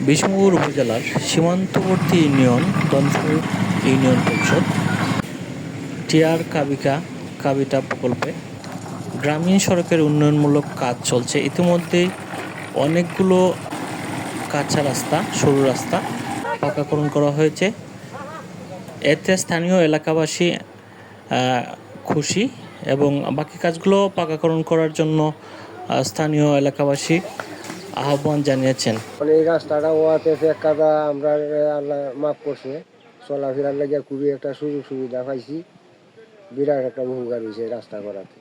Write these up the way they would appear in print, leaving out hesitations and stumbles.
বিষ্ণুপুর উপজেলার সীমান্তবর্তী union Danpur union পরিষদ টিআর কাবিটা প্রকল্পে গ্রামীণ সড়কের উন্নয়নমূলক কাজ চলছে। ইতিমধ্যেই অনেকগুলো কাঁচা রাস্তা, সরু রাস্তা পাকাকরণ করা হয়েছে। এতে স্থানীয় এলাকাবাসী খুশি এবং বাকি কাজগুলো পাকাকরণ করার জন্য স্থানীয় এলাকাবাসী আহ্বান জানিয়েছেন। এই রাস্তাটা ওয়াতে কাদা আমরা আল্লাহ মাফ করছে, চলাফেরার লাগে খুবই একটা সুযোগ সুবিধা পাইছি। বিরাট একটা উপকার হয়েছে রাস্তা করাতে।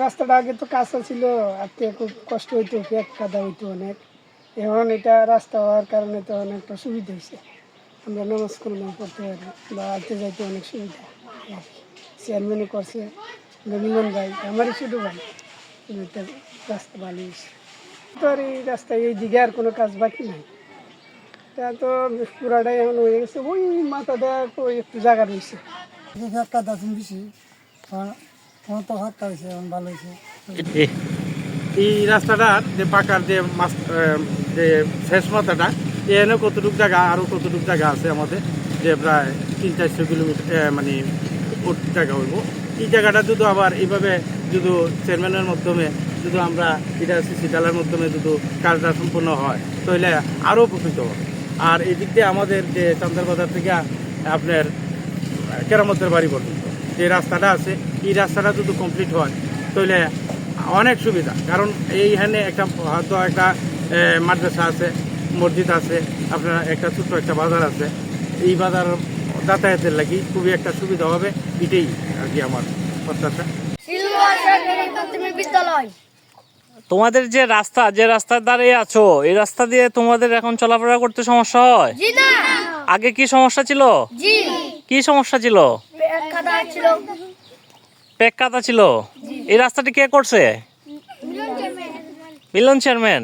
রাস্তাটা আগে তো কাঁচা ছিল, আজকে খুব কষ্ট হইতো, কাদা হইতো অনেক। এখন এটা রাস্তা হওয়ার কারণে তো অনেকটা সুবিধা হয়েছে, আমরা নামাজ কালাম করতে পারি বা আনতে যাইতে অনেক সুবিধা। চেয়ারম্যানও করছে, মিলন ভাই আমারই ছোটো ভাই, রাস্তা ভালো হয়েছে। তো আর এই রাস্তায় এই দিকে আর কোনো কাজ বাকি নাই, তা তো পুরাটাই এখন হয়ে গেছে। ওই মাথা দেওয়া ওই একটু জায়গা রয়েছে, কাদা বেশি তো হাতটা হয়েছে, এখন ভালো হয়েছে। এই রাস্তাটার যে পাকার যে শেষ মাথাটা এখানে কতটুকু জায়গা, আরও কতটুকু জায়গা আছে আমাদের, যে প্রায় 300-400 কিলোমিটার মানে জায়গা হইব। এই জায়গাটা যদি আবার এইভাবে যদি চেয়ারম্যানের মাধ্যমে যদি আমরা এটা সিসি ডালার মাধ্যমে যদি কাজটা সম্পূর্ণ হয় তাহলে আরও উপকৃত হবে। আর এই দিক দিয়ে আমাদের যে চান্দার বাজার থেকে আপনার কেরামতের বাড়ি পর্যন্ত যে রাস্তাটা আছে, এই রাস্তাটা যদি কমপ্লিট হয় তাহলে অনেক সুবিধা। কারণ এইখানে হয়তো একটা মাদ্রাসা আছে, মসজিদ আছে, আপনার একটা ছোট্ট একটা বাজার আছে। এই বাজার যাতায়াতের লাগি খুবই একটা সুবিধা হবে, এটাই আর কি আমার প্রত্যাশা। তোমাদের যে রাস্তার দাঁড়িয়ে আছো, এই রাস্তা দিয়ে তোমাদের এখন চলাফেরা করতে সমস্যা হয়? আগে কি সমস্যা ছিল? কি সমস্যা ছিল? পেক কাদা ছিল। এই রাস্তাটি কে করছে? মিলন চেয়ারম্যান।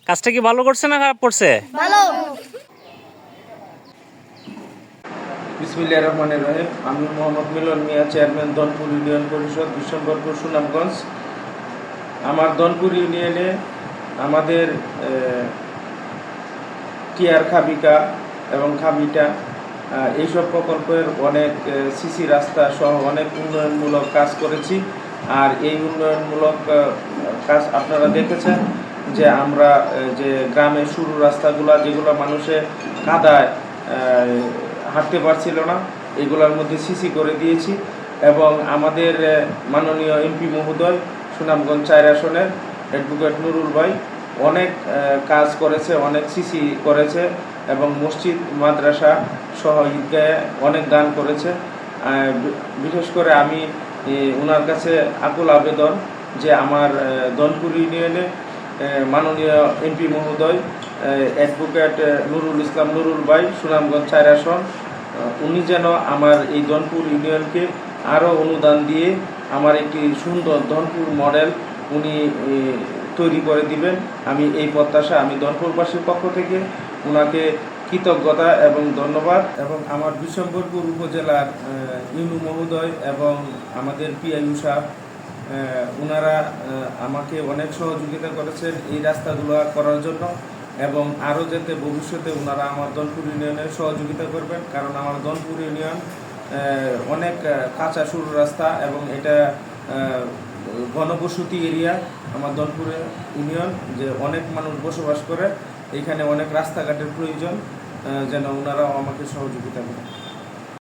কাজটা কি ভালো করছে না খারাপ করছে? বিসমিল্লাহির রহমানির রহিম। আমি মোহাম্মদ মিলন মিয়া, চেয়ারম্যান দনপুর ইউনিয়ন পরিষদ, বিশ্বম্বরপুর, সুনামগঞ্জ। আমার দনপুর ইউনিয়নে আমাদের টিআর খাবিকা এবং খাবিটা এইসব প্রকল্পের অনেক সিসি রাস্তা সহ অনেক উন্নয়নমূলক কাজ করেছি। আর এই উন্নয়নমূলক কাজ আপনারা দেখেছেন যে আমরা যে গ্রামের সরু রাস্তাগুলো যেগুলো মানুষে কাদায় হাঁটতে পারছিল না, এগুলোর মধ্যে সিসি করে দিয়েছি। এবং আমাদের মাননীয় এমপি মহোদয় সুনামগঞ্জ 4 আসনের অ্যাডভোকেট নুরুল ভাই অনেক কাজ করেছে, অনেক সিসি করেছে এবং মসজিদ মাদ্রাসা সহ ঈদগাহে অনেক দান করেছে। বিশেষ করে আমি ওনার কাছে আকুল আবেদন যে আমার দনপুর ইউনিয়নে মাননীয় এমপি মহোদয় অ্যাডভোকেট নুরুল ইসলাম নুরুল ভাই, সুনামগঞ্জ 4 আসন, উনি যেন আমার এই দনপুর ইউনিয়নকে আরও অনুদান দিয়ে আমার একটি সুন্দর দনপুর মডেল উনি তৈরি করে দিবেন। আমি এই প্রত্যাশা, আমি দনপুরবাসীর পক্ষ থেকে ওনাকে কৃতজ্ঞতা এবং ধন্যবাদ। এবং আমার বিশ্বম্বরপুর উপজেলার ইউনু মহোদয় এবং আমাদের পিআইউ সাহেব, ওনারা আমাকে অনেক সহযোগিতা করেছেন এই রাস্তাগুলো করার জন্য। এবং আরও যাতে ভবিষ্যতে ওনারা আমার দনপুর ইউনিয়নের সহযোগিতা করবেন, কারণ আমার দনপুর ইউনিয়ন অনেক কাঁচা সরু রাস্তা এবং এটা ঘনবসতি এরিয়া। আমার দনপুর ইউনিয়ন যে অনেক মানুষ বসবাস করে, এখানে অনেক রাস্তাঘাটের প্রয়োজন, যেন ওনারাও আমাকে সহযোগিতা করেন।